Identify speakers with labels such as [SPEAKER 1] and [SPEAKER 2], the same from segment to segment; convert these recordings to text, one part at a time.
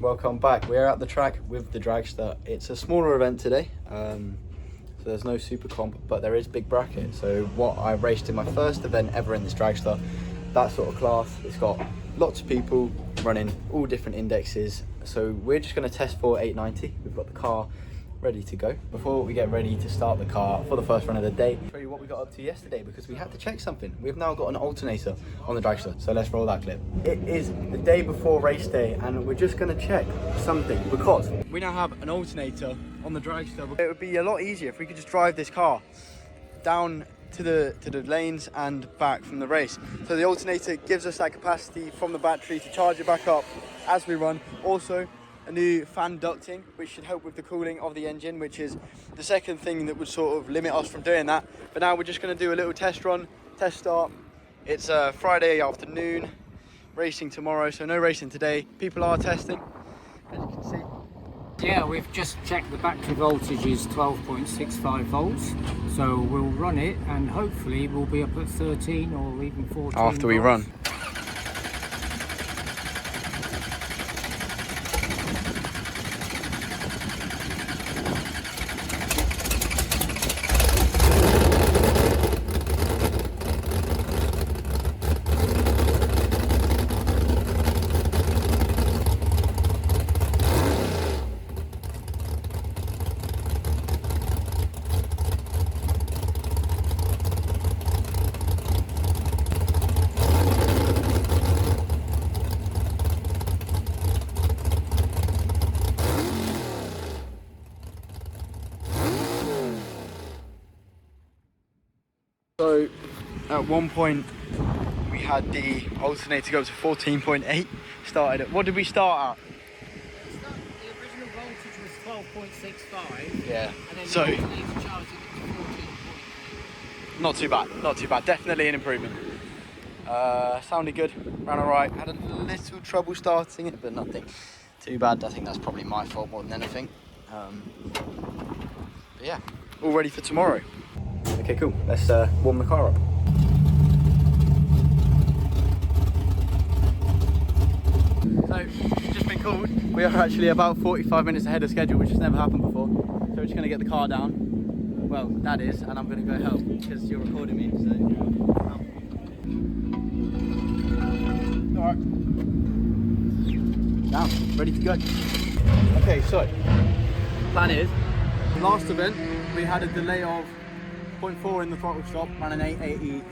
[SPEAKER 1] Welcome back. We're at the track with the Dragster. It's a smaller event today, so there's no super comp, but there is big bracket. So what I raced in my first event ever in this Dragster, that sort of class, it's got lots of people running all different indexes. So we're just going to test for 890. We've got the car ready to go. Before we get ready to start the car for the first run of the day, I'll show you what we got up to yesterday because we had to check something. We've now got an alternator on the Dragster, so let's roll that clip. It is the day before race day and we're just going to check something because we now have an alternator on the Dragster. It would be a lot easier if we could just drive this car down to the lanes and back from the race. So the alternator gives us that capacity from the battery to charge it back up as we run. Also, a new fan ducting, which should help with the cooling of the engine, which is the second thing that would sort of limit us from doing that. But now we're just going to do a little test run, test start. It's a Friday afternoon, racing tomorrow, so no racing today. People are testing, as you can see.
[SPEAKER 2] Yeah, we've just checked the battery voltage is 12.65 volts, so we'll run it and hopefully we'll be up at 13 or even 14
[SPEAKER 1] After we run. So at one point we had the alternator go to 14.8. Started at, what did we start at?
[SPEAKER 2] The original voltage was 12.65.
[SPEAKER 1] Yeah.
[SPEAKER 2] And then
[SPEAKER 1] So
[SPEAKER 2] the alternator charged it to 14.8.
[SPEAKER 1] not too bad, not too bad. Definitely an improvement. Sounded good, ran alright. Had a little trouble starting it, but nothing too bad. I think that's probably my fault more than anything. But yeah, all ready for tomorrow. Okay, cool. Let's warm the car up. So, just been called. We are actually about 45 minutes ahead of schedule, which has never happened before. So we're just going to get the car down. Well, Dad is, and I'm going to go help because you're recording me. So, all right. Down, ready to go. Okay, so plan is, last event we had a delay of 0.4 in the throttle stop, ran an 880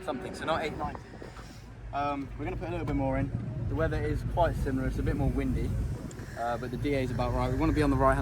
[SPEAKER 1] something, so not 890. We're going to put a little bit more in. The weather is quite similar, it's a bit more windy, but the DA is about right. We want to be on the right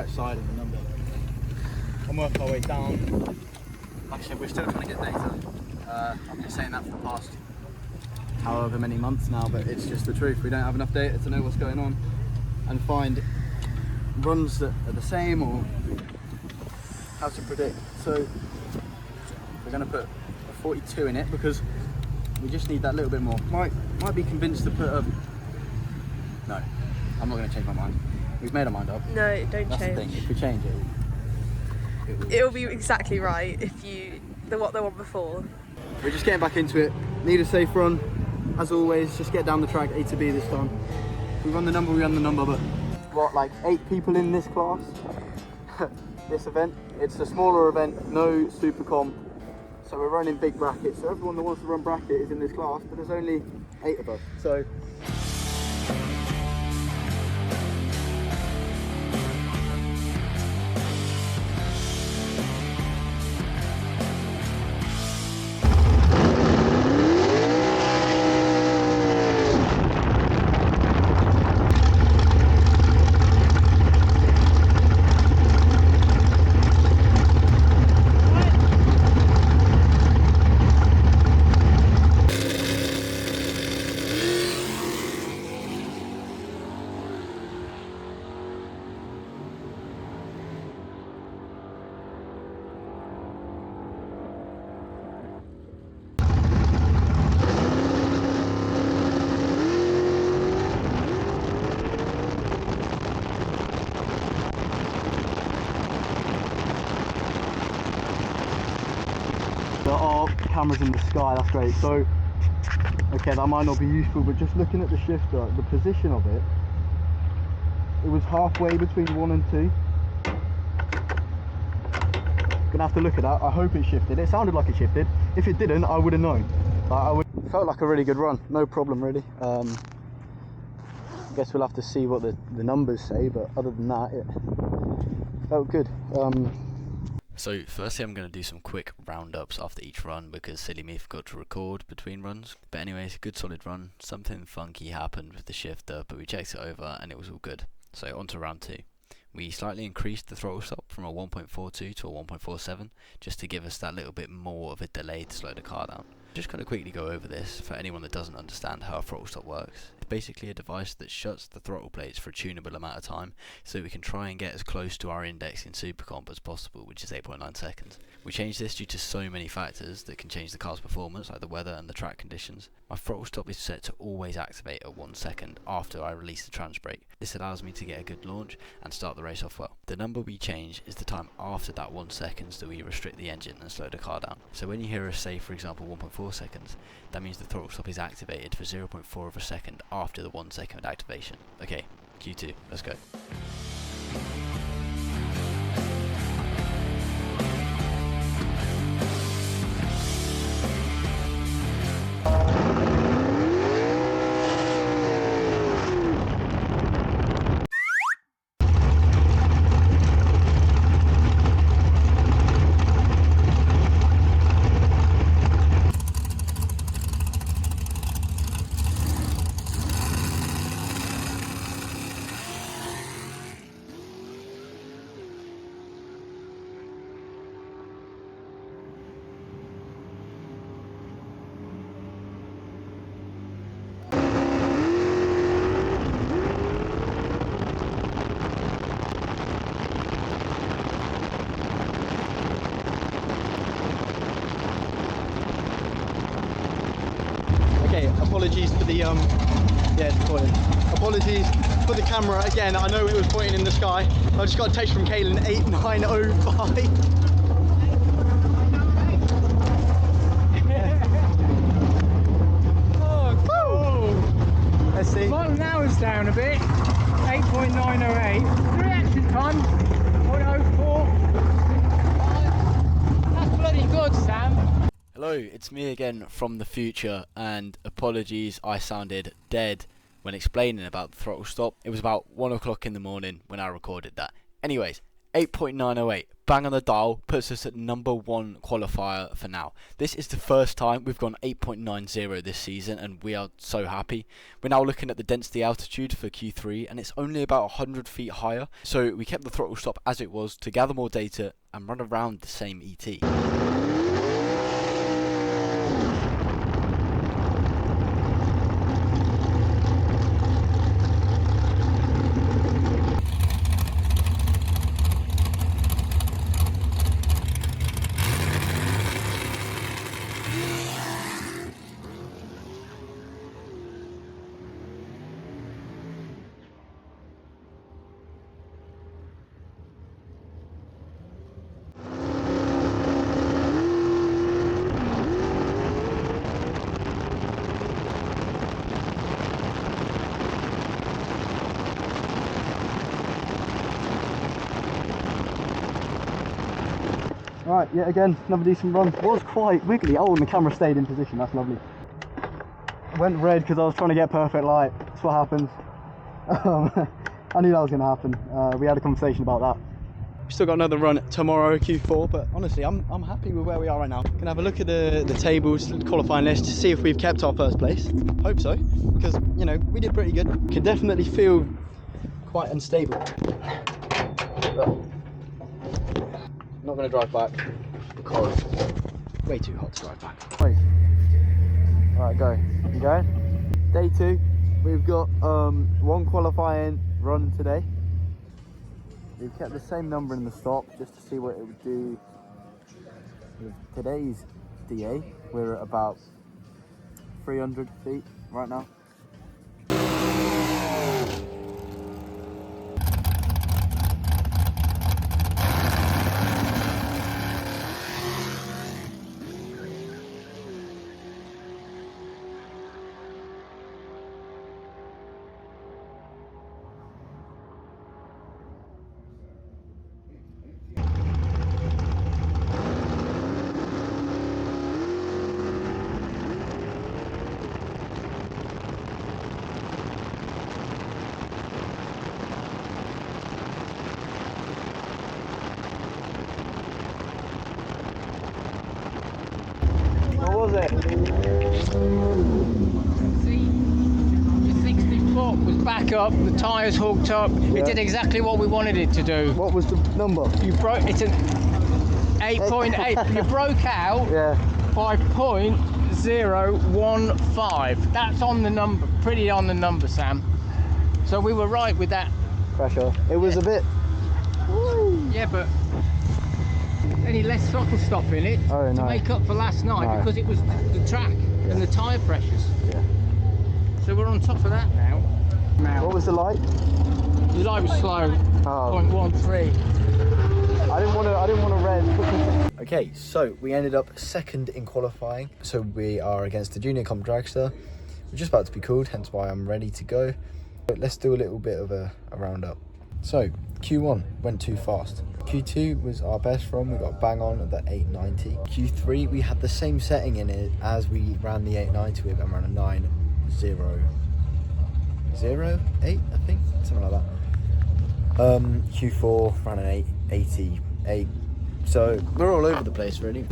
[SPEAKER 1] side of the number. And work our way down. Like I said, we're still trying to get data. I've been saying that for the past however many months now, but it's just the truth. We don't have enough data to know what's going on and find runs that are the same or how to predict. So we're going to put a 42 in it because we just need that little bit more. Might be convinced to put a... No, I'm not going to change my mind. We've made our mind up.
[SPEAKER 3] No, don't
[SPEAKER 1] That's
[SPEAKER 3] change.
[SPEAKER 1] the thing. If we change it,
[SPEAKER 3] It'll be exactly right if you what they want before.
[SPEAKER 1] we're just getting back into it. Need a safe run. As always, just get down the track A to B this time. We run the number, but what, like 8 people in this class? This event. It's a smaller event, no super comp. So we're running big brackets. So everyone that wants to run bracket is in this class, but there's only 8 of us. So there are cameras in the sky, that's great. So Okay, that might not be useful, but just looking at the shifter, the position of it, it was halfway between 1 and 2. Gonna have to look at that. I hope it shifted. It sounded like it shifted. If it didn't, I would have known. Felt like a really good run. No problem really. Guess we'll have to see what the numbers say, but other than that, it felt good.
[SPEAKER 4] So firstly I'm going to do some quick roundups after each run because silly me forgot to record between runs. But anyways, good solid run. Something funky happened with the shifter, but we checked it over and it was all good. So on to round 2. We slightly increased the throttle stop from a 1.42 to a 1.47 just to give us that little bit more of a delay to slow the car down. Just going to quickly go over this for anyone that doesn't understand how a throttle stop works. It's basically a device that shuts the throttle plates for a tunable amount of time so we can try and get as close to our index in Supercomp as possible, which is 8.9 seconds. We changed this due to so many factors that can change the car's performance, like the weather and the track conditions. My throttle stop is set to always activate at 1 second after I release the trans brake. This allows me to get a good launch and start the race off well. The number we change is the time after that 1 second that we restrict the engine and slow the car down. So when you hear us say, for example, 1.4 seconds, that means the throttle stop is activated for 0.4 of a second after the 1 second activation. Okay, Q2, let's go.
[SPEAKER 1] Apologies for the apologies for the camera again. I know it was pointing in the sky. I just got a text from Kaylin, 8905.
[SPEAKER 2] Oh,
[SPEAKER 1] let's see.
[SPEAKER 2] Bottom now is down a bit. 8.908. Reaction time 0.04. That's bloody good, Sam.
[SPEAKER 4] Hello, it's me again from the future, and apologies I sounded dead when explaining about the throttle stop. It was about 1 o'clock in the morning when I recorded that. Anyways, 8.908, bang on the dial, puts us at number 1 qualifier for now. This is the first time we've gone 8.90 this season, and we are so happy. We're now looking at the density altitude for Q3, and it's only about 100 feet higher, so we kept the throttle stop as it was to gather more data and run around the same ET.
[SPEAKER 1] Right, yet again, another decent run. Was quite wiggly. Oh, and the camera stayed in position. That's lovely. Went red because I was trying to get perfect light. That's what happens. I knew that was going to happen. We had a conversation about that. We've still got another run tomorrow, Q4, but honestly, I'm happy with where we are right now. Can have a look at the tables, the qualifying list, to see if we've kept our first place. Hope so, because, you know, we did pretty good. Can definitely feel quite unstable. But not going to drive back because it's way too hot to drive back. Right, go. You going? Day 2. We've got 1 qualifying run today. We've kept the same number in the stop just to see what it would do with today's DA. We're at about 300 feet right now.
[SPEAKER 2] See, the 60 foot was back up, the tyres hooked up.
[SPEAKER 1] Yeah.
[SPEAKER 2] It did exactly what we wanted it to do.
[SPEAKER 1] What was the number?
[SPEAKER 2] You broke, it's an 8.8. You broke out
[SPEAKER 1] Yeah.
[SPEAKER 2] by 0.015. That's on the number, pretty on the number, Sam. So we were right with that.
[SPEAKER 1] Pressure. It was a bit. Woo.
[SPEAKER 2] Yeah, but any less throttle stop in it
[SPEAKER 1] Oh,
[SPEAKER 2] to
[SPEAKER 1] no.
[SPEAKER 2] make up for last night
[SPEAKER 1] No.
[SPEAKER 2] because it was the track and the tyre pressures.
[SPEAKER 1] Yeah.
[SPEAKER 2] So we're on top of that now.
[SPEAKER 1] What was the light?
[SPEAKER 2] The light was slow,
[SPEAKER 1] Oh.
[SPEAKER 2] 0.13.
[SPEAKER 1] I didn't want to rev. Okay, so we ended up second in qualifying. So we are against the Junior Comp Dragster. We're just about to be called, hence why I'm ready to go. But let's do a little bit of a roundup. So Q1 went too fast. Q2 was our best run. We got bang on at the 890. Q3 we had the same setting in it as we ran the 890 with, and ran a 9.008, I think, something like that. Q4 ran an 888. So we're all over the place, really.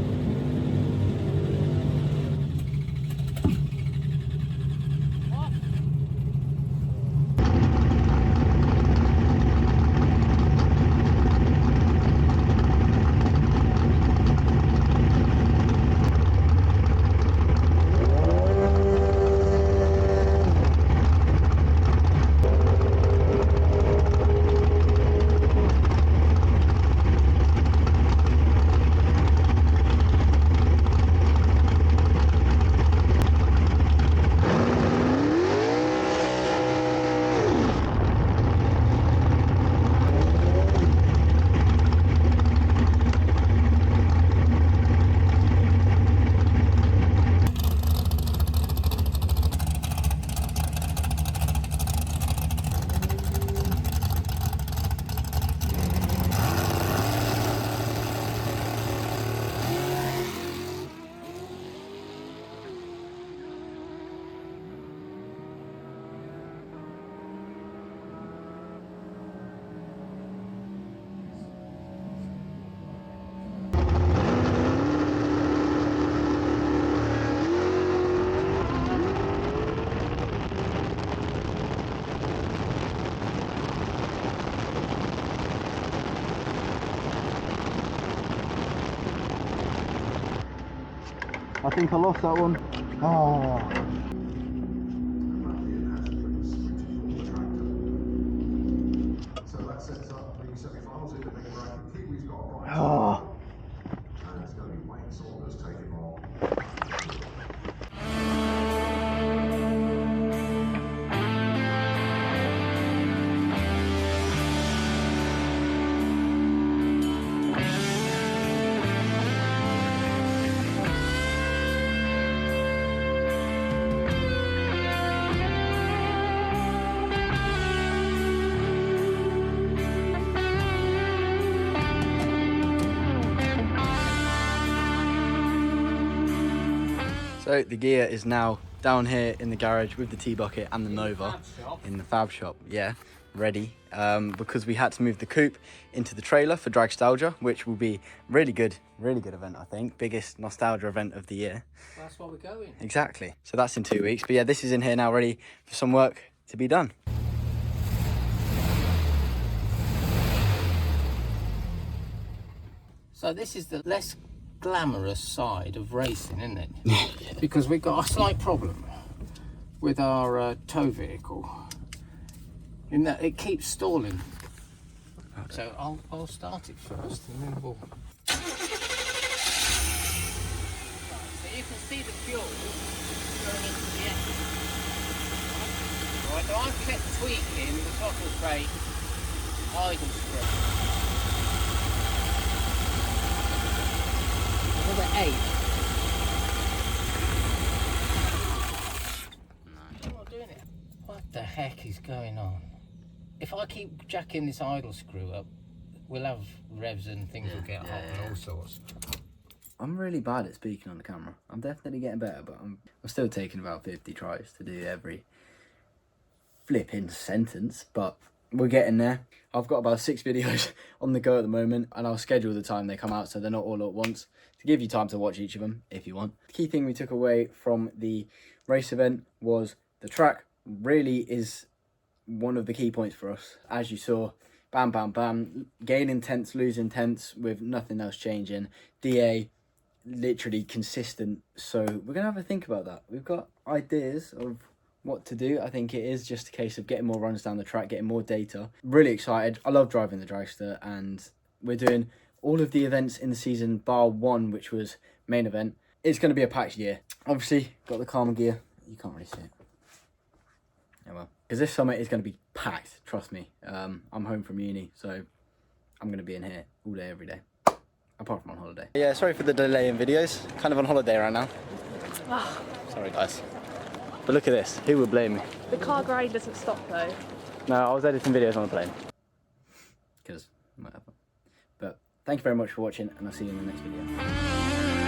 [SPEAKER 1] I think I lost that one. Oh.
[SPEAKER 5] So that sets up the semi-finals in the big bracket. Kiwi's got a bright
[SPEAKER 1] Oh.
[SPEAKER 5] and it's going to be Wayne Saunders taking on.
[SPEAKER 1] So the gear is now down here in the garage with the T-bucket and the Nova in the fab shop, yeah, ready. Because we had to move the coupe into the trailer for Dragstalgia, which will be really good event, I think. Biggest nostalgia event of the year.
[SPEAKER 2] That's why we're going.
[SPEAKER 1] Exactly. So that's in 2 weeks. But yeah, this is in here now, ready for some work to be done.
[SPEAKER 2] So this is the less glamorous side of racing, isn't it? Because we've got a slight problem with our tow vehicle in that it keeps stalling. So I'll start it first and then we'll... So you can see the fuel going into the engine. Right, so I've kept tweaking the throttle brake idle screw. Another 8. I'm not doing it. What the heck is going on? If I keep jacking this idle screw up, we'll have revs and things will get hot and all sorts.
[SPEAKER 1] I'm really bad at speaking on the camera. I'm definitely getting better, but I'm still taking about 50 tries to do every flipping sentence, but we're getting there. I've got about 6 videos on the go at the moment, and I'll schedule the time they come out so they're not all at once, to give you time to watch each of them if you want. The key thing we took away from the race event was the track really is one of the key points for us. As you saw, bam, bam, bam, gaining tenths, losing tenths with nothing else changing. DA, literally consistent. So we're going to have a think about that. We've got ideas of what to do. I think it is just a case of getting more runs down the track, getting more data. Really excited. I love driving the Dragster, and we're doing all of the events in the season bar one, which was main event. It's going to be a packed year. Obviously, got the Karma gear. You can't really see it. Yeah, well, because this summer is going to be packed, trust me. I'm home from uni, so I'm going to be in here all day, every day. Apart from on holiday. Yeah, sorry for the delay in videos. Kind of on holiday right now. Sorry, guys. But look at this. Who would blame me?
[SPEAKER 3] The car grind doesn't stop though.
[SPEAKER 1] No, I was editing videos on the plane. Because, whatever. But thank you very much for watching, and I'll see you in the next video.